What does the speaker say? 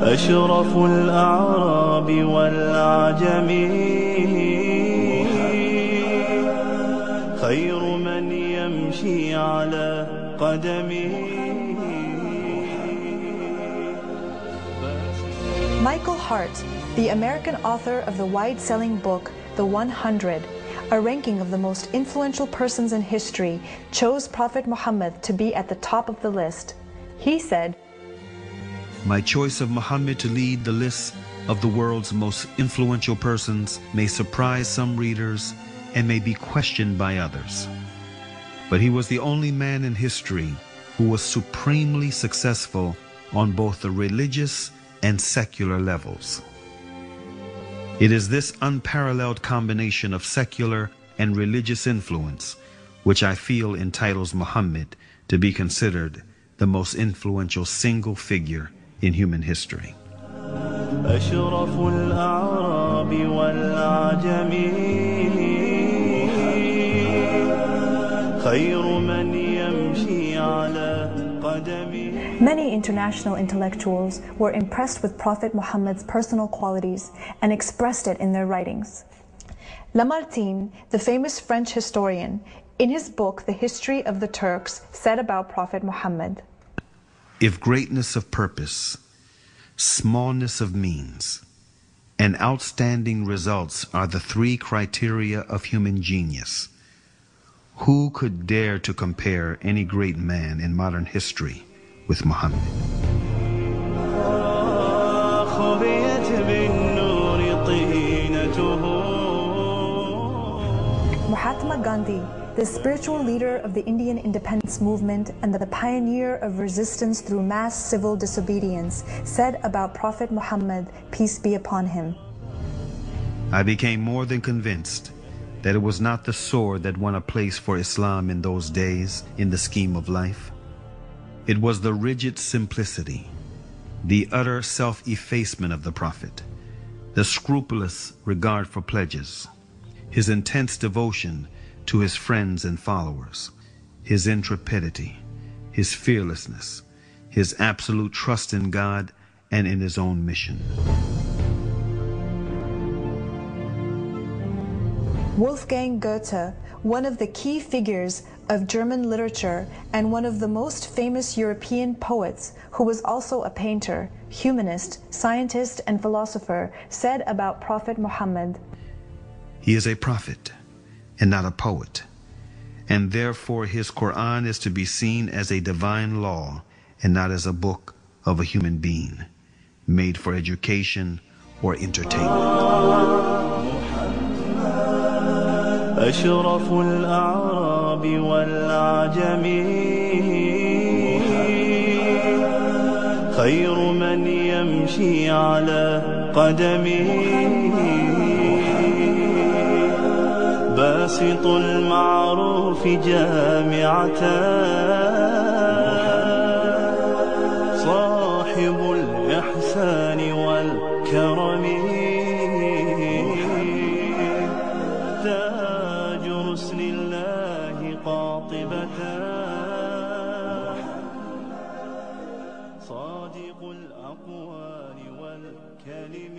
أشرف الأعراب والعجم خير من يمشي على قدمه. Michael Hart, the American author of the wide-selling book The 100, a ranking of the most influential persons in history, chose Prophet Muhammad to be at the top of the list. He said, "My choice of Muhammad to lead the list of the world's most influential persons may surprise some readers and may be questioned by others. But he was the only man in history who was supremely successful on both the religious and secular levels. It is this unparalleled combination of secular and religious influence which I feel entitles Muhammad to be considered the most influential single figure in human history." أشرف الأعراب والعجم خير من يمشي على قدمه. Many international intellectuals were impressed with Prophet Muhammad's personal qualities and expressed it in their writings. Lamartine, the famous French historian, in his book The History of the Turks, said about Prophet Muhammad, "If greatness of purpose, smallness of means, and outstanding results are the three criteria of human genius, who could dare to compare any great man in modern history with Muhammad?" Mahatma Gandhi, the spiritual leader of the Indian independence movement and the pioneer of resistance through mass civil disobedience, said about Prophet Muhammad, peace be upon him, "I became more than convinced that it was not the sword that won a place for Islam in those days in the scheme of life. It was the rigid simplicity, the utter self-effacement of the Prophet, the scrupulous regard for pledges, his intense devotion to his friends and followers, his intrepidity, his fearlessness, his absolute trust in God and in his own mission." Wolfgang Goethe, one of the key figures of German literature and one of the most famous European poets, who was also a painter, humanist, scientist, and philosopher, said about Prophet Muhammad, "He is a prophet and not a poet, and therefore his Qur'an is to be seen as a divine law and not as a book of a human being, made for education or entertainment." أشرف الأعراب والعجم خير من يمشي على قدمه باسط المعروف جامعة صاحب الإحسان والكرم تاج رسل الله قاطبة صادق الأقوال والكلم